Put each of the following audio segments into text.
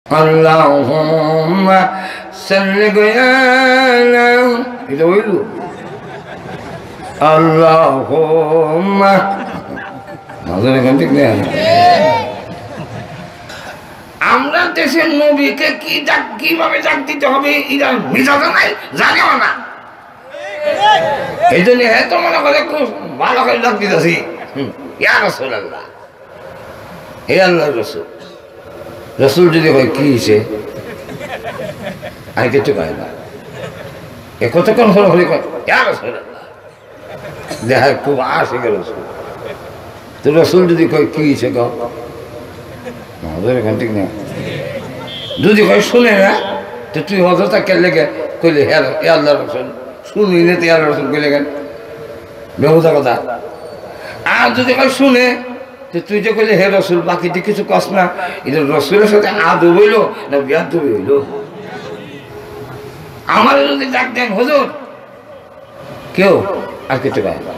আল্লাহুম্মা সাল্লি আলা এটা হইল আল্লাহুম্মা আমাদের এখান থেকে নেই। আমরা দেশের নবীকে কিভাবে ডাক দিতে হবে এটা মিশাতে নাই, জানিও না। এই জন্য এত মনে করে খুব ভালো করে ডাক দিতেছি, ইয়া রাসূলুল্লাহ, হে আল্লাহর রাসূল। রাসূল যদি হয় কি হয়েছে আর কিছু কয় না, এ কতক্ষণ হলো হলে কয় ইয়া রাসূলুল্লাহ, দেখা খুব আসে গেল রসুল। তো রসুল যদি কয় কি হয়েছে কও, আমাদের এখান থেকে না। যদি কয় শুনে না, তো তুই হজরতা কে লেগে কইলে হে আল্লাহ রসুল, শুনি না তো আল্লাহ রসুল কইলে কেন, বেহুদা কথা। আর যদি কয় শুনে, তো তুই যে কইলে হে রসুল, বাকিটি কিছু কস না, এটা রসুলের সাথে আদব হইল না বেয়াদব হইল? আমার যদি ডাক দেন হুজুর কেউ আর কিছু কয় না,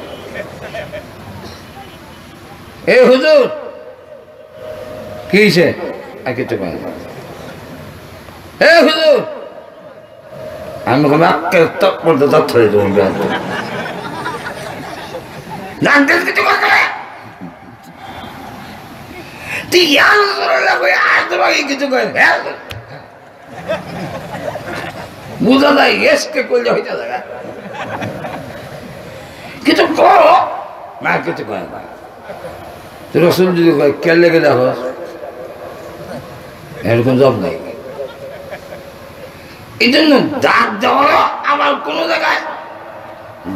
এ হুজুর কি হয়েছে আর কিছু কয় না, এ হুজুর আমি কোনো পর্দা ধরে দেবো, ডাক দেন কিছু কথা কিছু কয় বুঝা যায় এসকে করলে হইতে জায়গা কিছু করো না, কিছু কয় না। রসুল যদি কয় কে লেগে দেখো, এরকম জব নাই। এই জন্য ডাক দেওয়া আমার কোন জায়গায়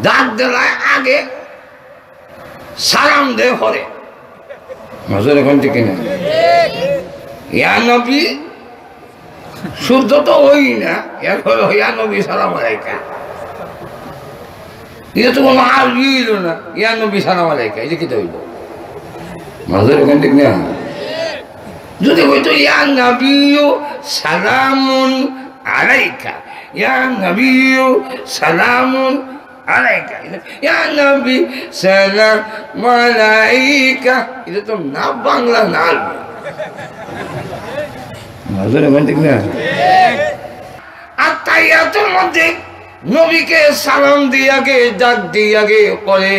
ডাক দেওয়ার আগে সালাম দে হরে নজর এখন থেকে না, ইয়া নবী শুদ্ধ তো হই না, এরপরে ইয়া নবী সালাম আলাইকা, এটা তো কোনো আর হইল না, ইয়া নবী সালাম আলাইকা, এটা কি হইল নজর এখন থেকে না। যদি হইতো ইয়া নবী সালামুন আলাইকা, ইয়া নবী সালামুন আলাইকা, ইয়া নবী সালাম আলাইকা, এটা তো না বাংলা না আরবি। নজর এখন ঠিক না। আর তাইয়াতুর মধ্যে নবীকে সালাম দিয়ে আগে ডাক দিয়ে আগে পরে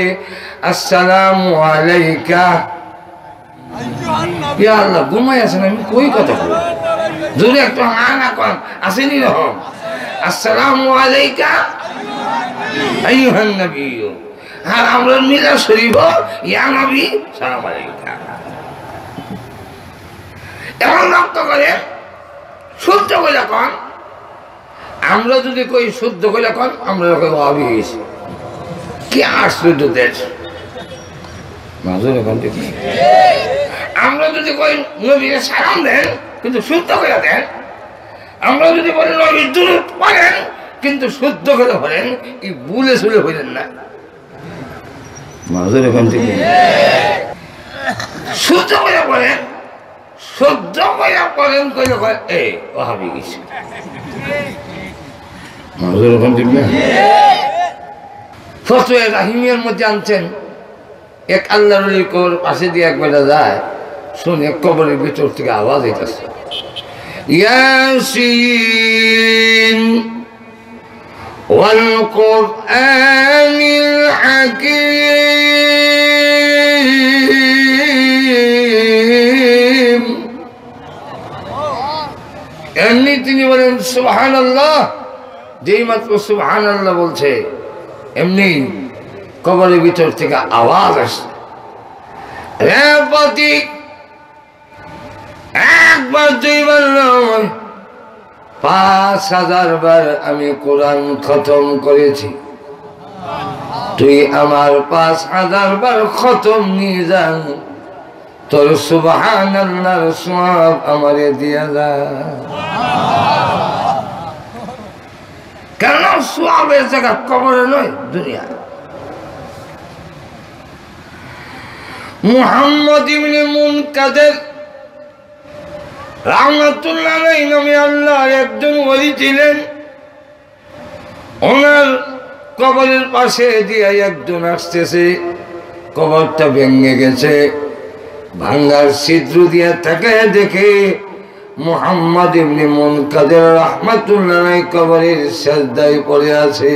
আসসালামু আলাইকা। ইয়া আল্লাহ ঘুমাই আছেন, আমি কই কথা বলি জোরে একটু হা না কর আসেনি রকম। আসসালামু আলাইকা আইয়ুহান নবী, আর আমরা মিলা শরীফ ইয়া নবী সালাম আলাইকা। এমন রক্ত করে শুদ্ধ করে কন, আমরা যদি কই শুদ্ধ করে কন আমরা কই ভাবি গেছি কি আশ্চর্য দেশ। আমরা যদি কই নবীকে সালাম দেন কিন্তু শুদ্ধ করে দেন, আমরা যদি বলি নবীর দুরূদ পড়েন কিন্তু শুদ্ধ করে পড়েন, এই ভুলে শুলে হইলেন না। মাঝের এখান থেকে শুদ্ধ করে পড়েন, শুদ্ধ করে পড়েন কইলে কয় এ ও হাবি গেছে। মাঝের এখান থেকে ফতোয়া রাহিমিয়ার মধ্যে আনছেন, এক আল্লাহর ওলির পাশে দিয়ে একবার যায়, শুনে কবরের ভিতর থেকে আওয়াজ হইতেছে ইয়াসিন ওয়াল কুরআনিল হাকীম। এমনি তিনি বলেন সুবহানাল্লাহ, যেই মাত্র সুবহানাল্লাহ বলছে এমনি কবরের ভিতর থেকে আওয়াজ আসছে, রে পথিক একবার দুইবার নয় ৫,০০০ বার আমি কোরআন খতম করেছি, তুই আমার ৫,০০০ বার খতম নিয়ে যান, তোর সুবহানাল্লাহর সওয়াব আমারে দিয়া যা। কেন সওয়াবের জায়গা কবরে নয় দুনিয়া। মুহাম্মদ ইবনে মুনকাদির রাহমাতুল্লাহ আলাইহি নামে আল্লাহর একজন ওলি ছিলেন, ওনার কবরের পাশে দিয়ে একজন আসতেছে, কবরটা ভেঙে গেছে, ভাঙ্গার ছিদ্র দিয়ে তাকে দেখে মুহাম্মদ ইবনে মুনকাদির রাহমাতুল্লাহ আলাইহি কবরের সিজদায় পড়ে আছে।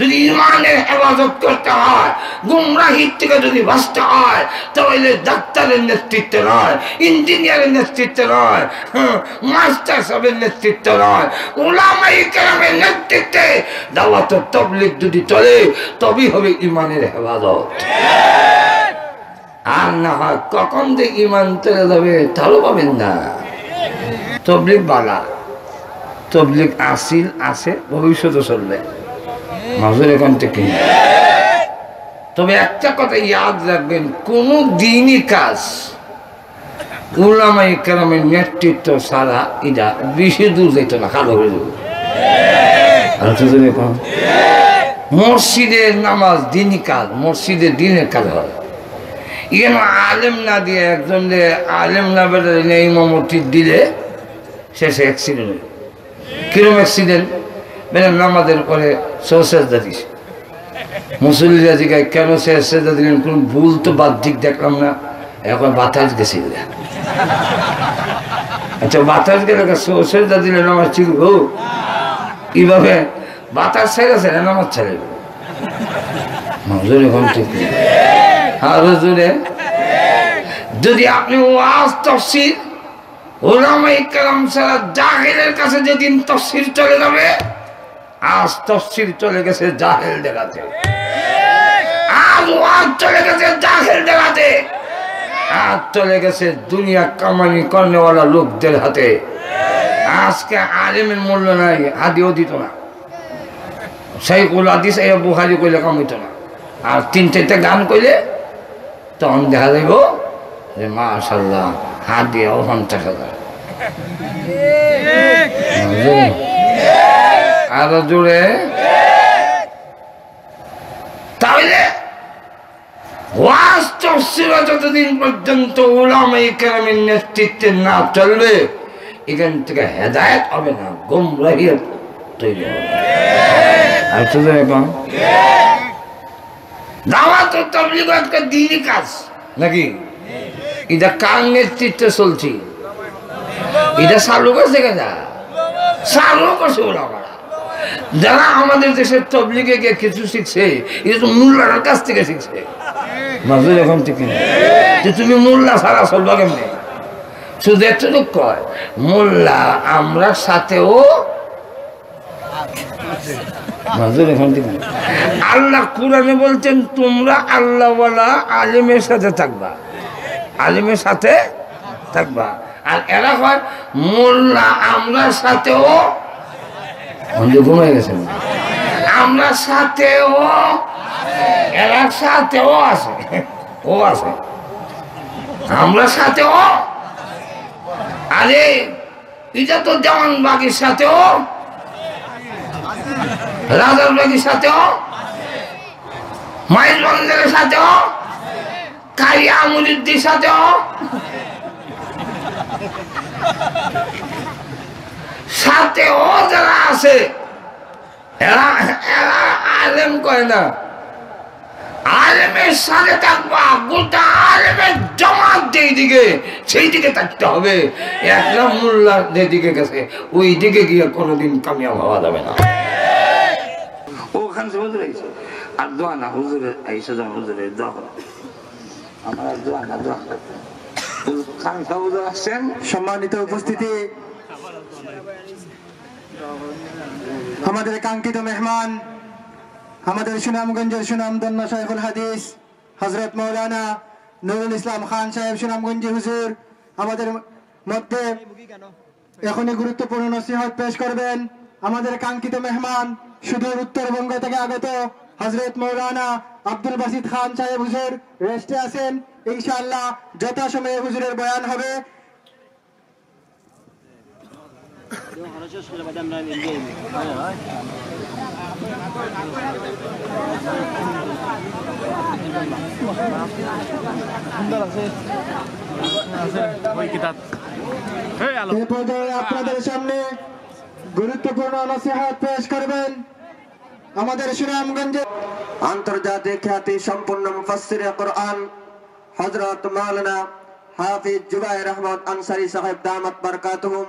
যদি ইমানের হেফাজত করতে হয়, গুমরাহির থেকে যদি বাঁচতে হয়, তাহলে ডাক্তারের নেতৃত্বে নয়, ইঞ্জিনিয়ারের নেতৃত্বে নয়, মাস্টার সাহেবের নেতৃত্বে নয়, উলামায়ে কেরামের নেতৃত্বে দাওয়াত ও তাবলীগ যদি চলে তবেই হবে ইমানের হেফাজত। আর না হয় কখন যে ইমান চলে যাবে তাহলে পাবেন না। তাবলীগ বালা, তাবলীগ আসিল আছে, ভবিষ্যতে চলবে মাজুর এখন থেকে। তবে একটা কথা ইয়াদ রাখবেন, কোন দিনই কাজ উলামায়ে কেরামের নেতৃত্ব ছাড়া এটা বেশি দূর যেত না, কালো হয়ে যাবে। মসজিদের নামাজ দিনই কাজ, মসজিদের দিনের কাজ হয়। এখানে আলেম না দিয়ে একজন আলেম না বেড়ে ইমামতি দিলে শেষে অ্যাক্সিডেন্ট হয়। কিরম অ্যাক্সিডেন্ট? বেড়ে নামাজের পরে সেজদা দিছে, মুসল্লিরা জিগায় কেন সেজদা দিলেন, কোন ভুল তো বাহ্যিক দেখলাম না, এখন বাতাস গেছে। আচ্ছা বাতাস গেলে সেজদা দিলে নামাজ ঠিক হোক? এইভাবে বাতাস ছেড়েছে না নামাজ ছেড়ে মাজুর এখন ঠিক। আরো জোরে, যদি আপনি ওয়াজ তাফসীর উলামায়ে কেরাম ছাড়া জাহেলের কাছে যেদিন তাফসীর চলে যাবে, আজ তাফসীর চলে গেছে জাহেলদের হাতে, আজ ওয়াজ চলে গেছে জাহেলদের হাতে, আজ চলে গেছে দুনিয়া কামানি করনেওয়ালা লোকদের হাতে। আজকে আলেমের মূল্য নাই, হাদিও দিত না, শাইখুল হাদিস এই বুখারী কইলে কাম হইতো না। আর 3-4টা গান কইলে তখন দেখা যাইব যে মাশাআল্লাহ হাদিয়া 50,000। আরো জোরে, তাহলে ওয়াজ তাফসীর যতদিন পর্যন্ত উলামায়ে কেরামের নেতৃত্বে না চলবে, এখান থেকে হেদায়েত হবে না, গোমরাহিয়ত তৈরি হবে। আর তো এখন দাওয়াত ও তাবলীগ একটা দ্বীনি কাজ নাকি? এটা কার নেতৃত্বে চলছে? এটা চালু করছে কেনা? চালু করছে ওলামারা। যারা আমাদের দেশের তাবলীগে গিয়ে কিছু শিখছে, এটা তো মোল্লার কাছ থেকে শিখছে। মাজুর এখন থেকে যে তুমি মোল্লা ছাড়া চলবা কেমনে? শুধু এতটুক কয়, মোল্লা আমরা সাথেও আল্লাহ কুরআনে বলছেন তোমরা আল্লাহওয়ালা আলেমের সাথে থাকবা, আলেমের সাথে থাকবা। আর এরা হয় মোল্লা আমরা সাথেও, ঘুমাই গেছে, আমরা সাথেও, এরা সাথেও আছে, ও আছে, আমরা সাথেও। আরে এটা তো জামান বাগির সাথেও, রাজার বাগির সাথেও, মাইল বন্দরের সাথেও, কারিয়া মুরিদ্দির সাথেও, সাথেও যারা আছে এরা এরা আলেম কয় না, আলেমের সাথে থাকবা। গোটা আলেমের জমাত যেই দিকে সেই দিকে থাকতে হবে। একটা মোল্লা যেদিকে গেছে ওই দিকে গিয়ে কোনোদিন কামিয়াব হওয়া যাবে না। ওখানে হুজুর আইছে আর দোয়া না, হুজুরের আইসা যান, হুজুরের দোয়া করো, আমার দোয়া না, দোয়া খান সাহেব হুজুর আসছেন। সম্মানিত উপস্থিতি, আমাদের কাঙ্ক্ষিত মেহমান, আমাদের সুনামগঞ্জের সুনামধন্য শাইখুল হাদিস হযরত মাওলানা নুরুল ইসলাম খান সাহেব সুনামগঞ্জি হুজুর আমাদের মধ্যে এখনই গুরুত্বপূর্ণ নসিহত পেশ করবেন। আমাদের কাঙ্ক্ষিত মেহমান সুদূর উত্তরবঙ্গ থেকে আগত হযরত মাওলানা আব্দুল বাসিত খান সাহেব হুজুর রেস্টে আছেন। ইনশাআল্লাহ যথাসময়ে হুজুরের বয়ান হবে। আপনাদের সামনে গুরুত্বপূর্ণ নসিহত পেশ করবেন আমাদের সুনামগঞ্জে আন্তর্জাতিক খ্যাতি সম্পন্ন মুফাসসিরে কুরআন হযরত মাওলানা হাফিজ জুবায়ের আহমদ আনসারী সাহেব দামাত বারকাতুহুম